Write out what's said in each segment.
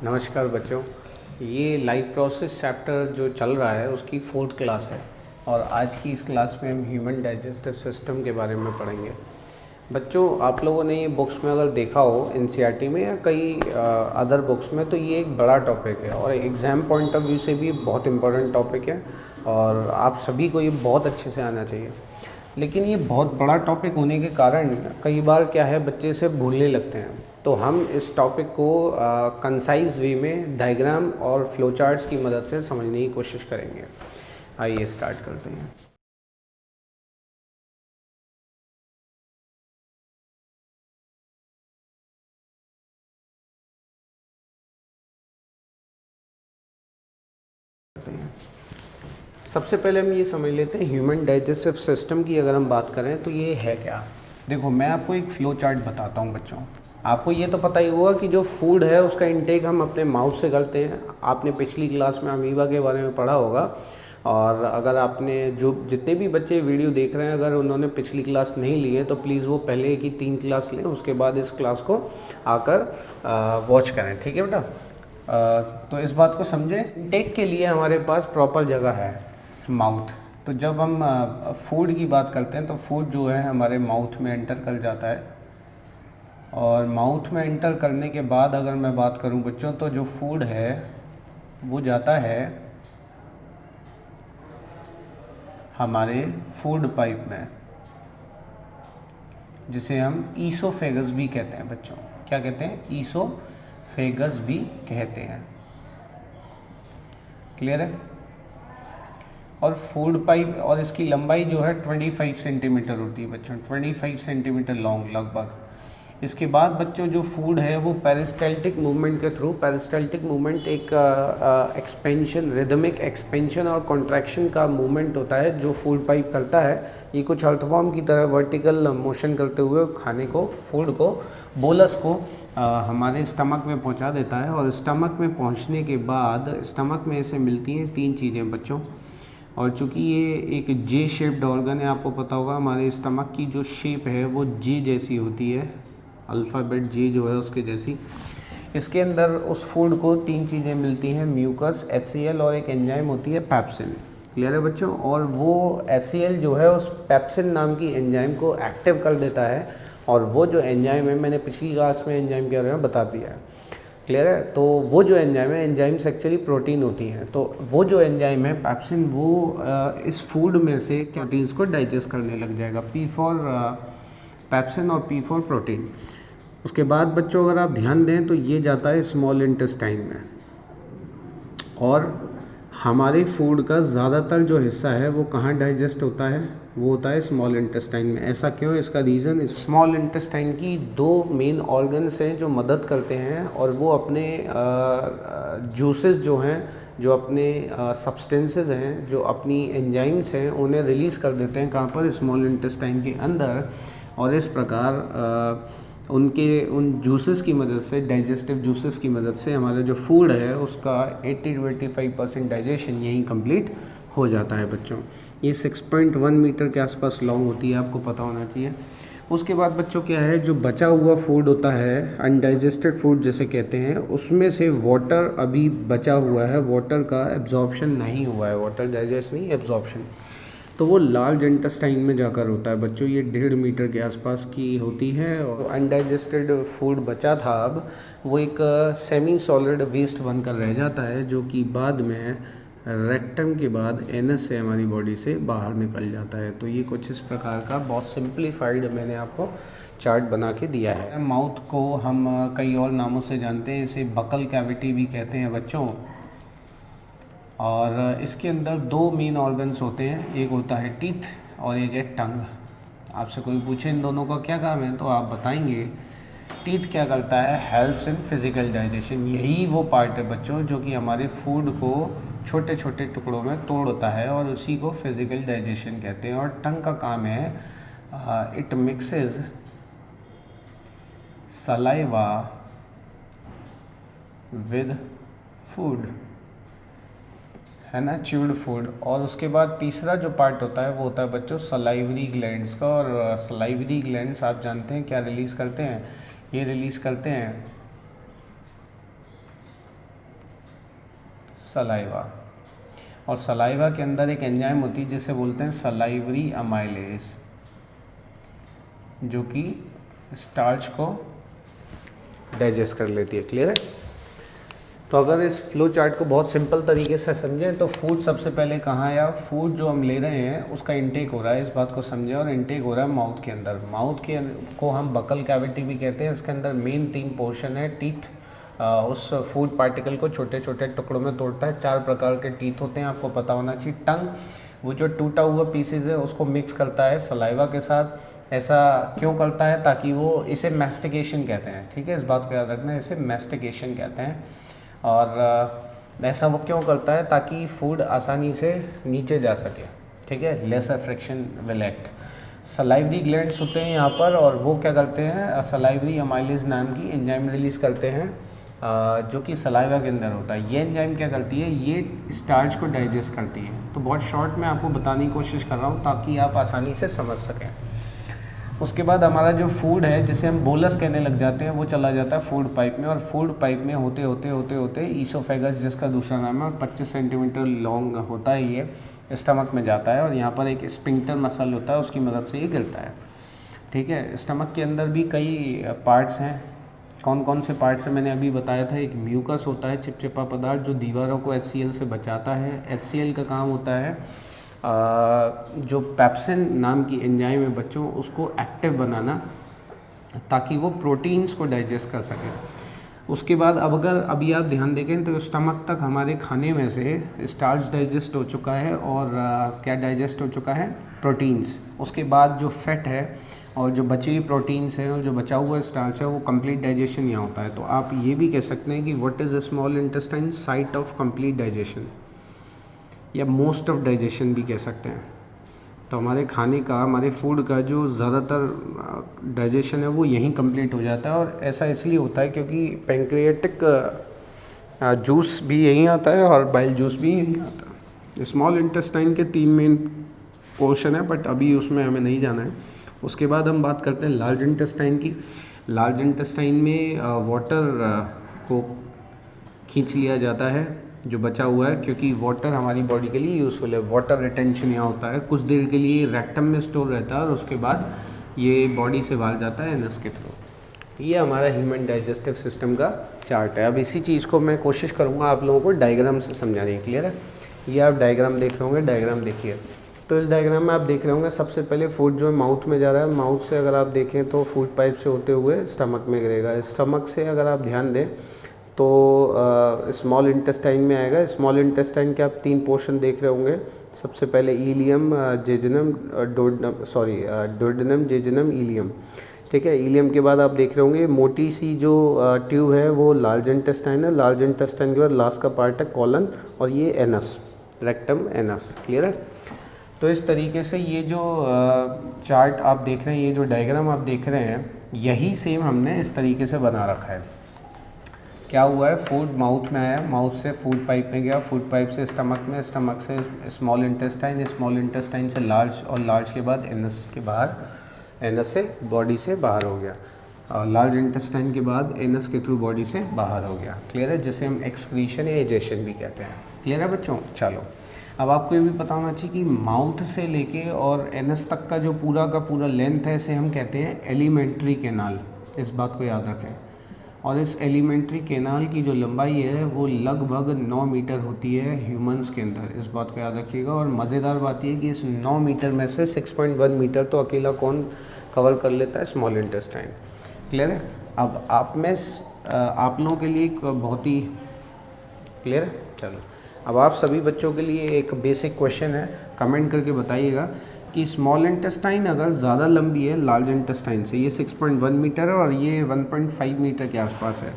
नमस्कार बच्चों। ये लाइफ प्रोसेस चैप्टर जो चल रहा है उसकी 4th क्लास है और आज की इस क्लास में हम ह्यूमन डाइजेस्टिव सिस्टम के बारे में पढ़ेंगे। बच्चों, आप लोगों ने ये बुक्स में अगर देखा हो एनसीईआरटी में या कई अदर बुक्स में, तो ये एक बड़ा टॉपिक है और एग्ज़ाम पॉइंट ऑफ व्यू से भी बहुत इम्पोर्टेंट टॉपिक है और आप सभी को ये बहुत अच्छे से आना चाहिए। लेकिन ये बहुत बड़ा टॉपिक होने के कारण कई बार क्या है, बच्चे इसे भूलने लगते हैं। तो हम इस टॉपिक को कंसाइज वे में डायग्राम और फ्लो चार्ट्स की मदद से समझने की कोशिश करेंगे। आइए स्टार्ट करते हैं। सबसे पहले हम ये समझ लेते हैं ह्यूमन डाइजेस्टिव सिस्टम की अगर हम बात करें तो ये है क्या। देखो, मैं आपको एक फ्लो चार्ट बताता हूँ बच्चों। आपको ये तो पता ही होगा कि जो फूड है उसका इंटेक हम अपने माउथ से करते हैं। आपने पिछली क्लास में अमीबा के बारे में पढ़ा होगा और अगर आपने जो जितने भी बच्चे वीडियो देख रहे हैं अगर उन्होंने पिछली क्लास नहीं ली है तो प्लीज़ वो पहले की 3 क्लास लें, उसके बाद इस क्लास को आकर वॉच करें। ठीक है बेटा? तो इस बात को समझें, इंटेक के लिए हमारे पास प्रॉपर जगह है माउथ। तो जब हम फूड की बात करते हैं तो फूड जो है हमारे माउथ में एंटर कर जाता है और माउथ में एंटर करने के बाद अगर मैं बात करूं बच्चों तो जो फूड है वो जाता है हमारे फूड पाइप में, जिसे हम ईसोफेगस भी कहते हैं बच्चों। क्या कहते हैं? ईसोफेगस भी कहते हैं। क्लियर है? और फूड पाइप और इसकी लंबाई जो है 25 सेंटीमीटर होती है बच्चों, 25 सेंटीमीटर लॉन्ग लगभग। इसके बाद बच्चों जो फूड है वो पेरिस्टाल्टिक मूवमेंट के थ्रू, पेरिस्टाल्टिक मूवमेंट एक एक्सपेंशन, रिदमिक एक्सपेंशन और कॉन्ट्रैक्शन का मूवमेंट होता है जो फूड पाइप करता है। ये कुछ अर्थवॉर्म की तरह वर्टिकल मोशन करते हुए खाने को, फूड को, बोलस को हमारे स्टमक में पहुंचा देता है और स्टमक में पहुंचने के बाद स्टमक में इसे मिलती हैं 3 चीज़ें बच्चों। और चूँकि ये एक जे शेप्ड ऑर्गन है, आपको पता होगा हमारे स्टमक की जो शेप है वो जे जैसी होती है, अल्फ़ाबेट जे जो है उसके जैसी। इसके अंदर उस फूड को 3 चीज़ें मिलती हैं, म्यूकस, HCl और एक एंजाइम होती है पेप्सिन। क्लियर है बच्चों? और वो HCl जो है उस पेप्सिन नाम की एंजाइम को एक्टिव कर देता है और वो जो एंजाइम है, मैंने पिछली क्लास में एंजाइम के बारे में बता दिया है। क्लियर है? तो वो जो एंजाइम है, एंजाइम्स एक्चुअली प्रोटीन होती हैं, तो वो जो एंजाइम है पेप्सिन वो इस फूड में से प्रोटीन्स को डाइजेस्ट करने लग जाएगा। P फॉर पेप्सिन और P फॉर प्रोटीन। उसके बाद बच्चों अगर आप ध्यान दें तो ये जाता है स्मॉल इंटेस्टाइन में और हमारे फूड का ज़्यादातर जो हिस्सा है वो कहाँ डाइजेस्ट होता है? वो होता है स्मॉल इंटेस्टाइन में। ऐसा क्यों? इसका रीज़न, स्मॉल इंटेस्टाइन की 2 मेन ऑर्गन्स हैं जो मदद करते हैं और वो अपने जूसेस जो हैं, जो अपने सब्सटेंसेस हैं, जो अपनी एंजाइम्स हैं, उन्हें रिलीज़ कर देते हैं। कहाँ पर? स्मॉल इंटेस्टाइन के अंदर। और इस प्रकार उन जूसेस की मदद से, डाइजेस्टिव जूसेस की मदद से हमारा जो फूड है उसका 80 to 85% डाइजेशन यहीं कंप्लीट हो जाता है बच्चों। ये 6.1 मीटर के आसपास लॉन्ग होती है, आपको पता होना चाहिए। उसके बाद बच्चों क्या है, जो बचा हुआ फूड होता है, अनडाइजेस्टेड फूड जिसे कहते हैं, उसमें से वाटर अभी बचा हुआ है, वाटर का एब्जॉर्प्शन नहीं हुआ है, वाटर डाइजेस्ट नहीं, एब्जॉर्प्शन। तो वो लार्ज इंटेस्टाइन में जाकर होता है बच्चों। ये 1.5 मीटर के आसपास की होती है और अनडाइजेस्टेड फूड बचा था अब वो एक सेमी सॉलिड वेस्ट बनकर रह जाता है, जो कि बाद में रेक्टम के बाद एनस से हमारी बॉडी से बाहर निकल जाता है। तो ये कुछ इस प्रकार का बहुत सिंप्लीफाइड मैंने आपको चार्ट बना के दिया है। माउथ को हम कई और नामों से जानते हैं, इसे बकल कैविटी भी कहते हैं बच्चों। और इसके अंदर 2 मेन ऑर्गन्स होते हैं, एक होता है टीथ और एक है टंग। आपसे कोई पूछे इन दोनों का क्या काम है तो आप बताएंगे टीथ क्या करता है? Helps in physical digestion. यही वो पार्ट है बच्चों जो कि हमारे फूड को छोटे छोटे टुकड़ों में तोड़ता है और उसी को फिजिकल डाइजेशन कहते हैं। और टंग का काम है it mixes saliva with food, है ना, च्यूड फूड। और उसके बाद तीसरा जो पार्ट होता है वो होता है बच्चों सलाइवरी ग्लैंड्स का। और सलाइवरी ग्लैंड्स आप जानते हैं क्या रिलीज़ करते हैं? ये रिलीज़ करते हैं सलाइवा, और सलाइवा के अंदर एक एंजाइम होती है जिसे बोलते हैं सलाइवरी अमाइलेज, जो कि स्टार्च को डाइजेस्ट कर लेती है। क्लियर है? तो अगर इस फ्लो चार्ट को बहुत सिंपल तरीके से समझें तो फूड सबसे पहले कहाँ आया, फूड जो हम ले रहे हैं उसका इंटेक हो रहा है, इस बात को समझें, और इंटेक हो रहा है माउथ के अंदर। माउथ के को हम बकल कैविटी भी कहते हैं। इसके अंदर मेन 3 पोर्शन है। टीथ उस फूड पार्टिकल को छोटे छोटे टुकड़ों में तोड़ता है। 4 प्रकार के टीथ होते हैं, आपको पता होना चाहिए। टंग, वो जो टूटा हुआ पीसेज है उसको मिक्स करता है सलाइवा के साथ। ऐसा क्यों करता है? ताकि वो, इसे मैस्टिकेशन कहते हैं, ठीक है, इस बात को याद रखना है, इसे मैस्टिकेशन कहते हैं। और ऐसा वो क्यों करता है? ताकि फूड आसानी से नीचे जा सके, ठीक है, lesser friction will act. Salivary glands होते हैं यहाँ पर, और वो क्या करते हैं, सलाइवरी अमाइलेज नाम की एंजाइम रिलीज़ करते हैं, जो कि सलाइवा के अंदर होता है। ये एंजाइम क्या करती है, ये स्टार्च को डाइजेस्ट करती है। तो बहुत शॉर्ट में आपको बताने की कोशिश कर रहा हूँ ताकि आप आसानी से समझ सकें। उसके बाद हमारा जो फूड है, जिसे हम बोलस कहने लग जाते हैं, वो चला जाता है फूड पाइप में, और फूड पाइप में होते होते होते होते ईसोफेगस, जिसका दूसरा नाम है, 25 सेंटीमीटर लॉन्ग होता है, ये स्टमक में जाता है, और यहाँ पर एक स्पिंक्टर मसल होता है, उसकी मदद से ये गिरता है, ठीक है। स्टमक के अंदर भी कई पार्ट्स हैं। कौन कौन से पार्ट्स हैं मैंने अभी बताया था। एक म्यूकस होता है, चिपचिपा पदार्थ, जो दीवारों को HCl से बचाता है। HCl का काम होता है जो पेप्सिन नाम की एंजाइम है बच्चों, उसको एक्टिव बनाना ताकि वो प्रोटीन्स को डाइजेस्ट कर सके। उसके बाद अब अगर अभी आप ध्यान देखें तो स्टमक तक हमारे खाने में से स्टार्च डाइजेस्ट हो चुका है, और क्या डाइजेस्ट हो चुका है, प्रोटीन्स। उसके बाद जो फैट है और जो बची हुई प्रोटीन्स हैं और जो बचा हुआ स्टार्च है, वो कंप्लीट डाइजेशन यहाँ होता है। तो आप ये भी कह सकते हैं कि what is small intestine, site of complete digestion, या मोस्ट ऑफ डाइजेशन भी कह सकते हैं। तो हमारे खाने का, हमारे फूड का जो ज़्यादातर डाइजेशन है वो यहीं कंप्लीट हो जाता है, और ऐसा इसलिए होता है क्योंकि पैंक्रियाटिक जूस भी यहीं आता है और बाइल जूस भी यहीं आता है। स्मॉल इंटेस्टाइन के 3 मेन पोर्शन है, बट अभी उसमें हमें नहीं जाना है। उसके बाद हम बात करते हैं लार्ज इंटेस्टाइन की। लार्ज इंटेस्टाइन में वाटर को खींच लिया जाता है जो बचा हुआ है, क्योंकि वाटर हमारी बॉडी के लिए यूज़फुल है। वाटर रिटेंशन यहाँ होता है, कुछ देर के लिए रेक्टम में स्टोर रहता है, और उसके बाद ये बॉडी से बाहर जाता है एनस के थ्रू। ये हमारा ह्यूमन डाइजेस्टिव सिस्टम का चार्ट है। अब इसी चीज़ को मैं कोशिश करूँगा आप लोगों को डायग्राम से समझाने। क्लियर है? ये आप डायग्राम देख रहे होंगे, डायग्राम देखिए। तो इस डायग्राम में आप देख रहे होंगे, सबसे पहले फूड जो है माउथ में जा रहा है। माउथ से अगर आप देखें तो फूड पाइप से होते हुए स्टमक में गिरेगा। स्टमक से अगर आप ध्यान दें तो स्मॉल इंटेस्टाइन में आएगा। स्मॉल इंटेस्टाइन के आप 3 पोर्शन देख रहे होंगे। सबसे पहले ileum, jejunum, duodenum, jejunum, ileum, ठीक है। इलियम के बाद आप देख रहे होंगे मोटी सी जो ट्यूब है वो लार्ज इंटेस्टाइन है। लार्ज इंटेस्टाइन के बाद लास्ट का पार्ट है कॉलन, और ये एनस, रेक्टम, एनस। क्लियर है? तो इस तरीके से ये जो चार्ट आप देख रहे हैं, ये जो डायग्राम आप देख रहे हैं, यही सेम हमने इस तरीके से बना रखा है। क्या हुआ है, फूड माउथ में आया, माउथ से फूड पाइप में गया, फूड पाइप से स्टमक में, स्टमक से स्मॉल इंटेस्टाइन, स्मॉल इंटेस्टाइन से लार्ज, और लार्ज के बाद एनस के बाहर, एनस से बॉडी से बाहर हो गया, और लार्ज इंटेस्टाइन के बाद एनस के थ्रू बॉडी से बाहर हो गया। क्लियर है? जिसे हम एक्सक्रीशन या एजेशन भी कहते हैं। क्लियर है बच्चों? चलो, अब आपको ये भी पता होना चाहिए कि माउथ से लेके और एनस तक का जो पूरा का पूरा लेंथ है, इसे हम कहते हैं एलिमेंट्री कैनाल। इस बात को याद रखें। और इस एलिमेंट्री कैनाल की जो लंबाई है वो लगभग 9 मीटर होती है ह्यूमंस के अंदर। इस बात को याद रखिएगा। और मज़ेदार बात ये है कि इस 9 मीटर में से 6.1 मीटर तो अकेला कौन कवर कर लेता है? Small intestine. क्लियर है? अब आप लोगों के लिए एक बहुत ही क्लियर है। चलो, अब आप सभी बच्चों के लिए एक बेसिक क्वेश्चन है, कमेंट करके बताइएगा कि स्मॉल इंटेस्टाइन अगर ज़्यादा लंबी है लार्ज इंटेस्टाइन से, ये 6.1 मीटर है और ये 1.5 मीटर के आसपास है,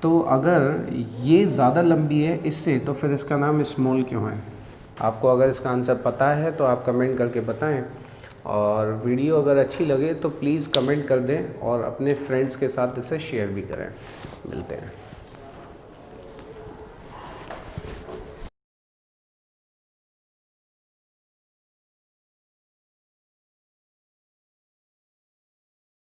तो अगर ये ज़्यादा लंबी है इससे, तो फिर इसका नाम स्मॉल क्यों है? आपको अगर इसका आंसर पता है तो आप कमेंट करके बताएं। और वीडियो अगर अच्छी लगे तो प्लीज़ कमेंट कर दें और अपने फ्रेंड्स के साथ इसे शेयर भी करें। मिलते हैं।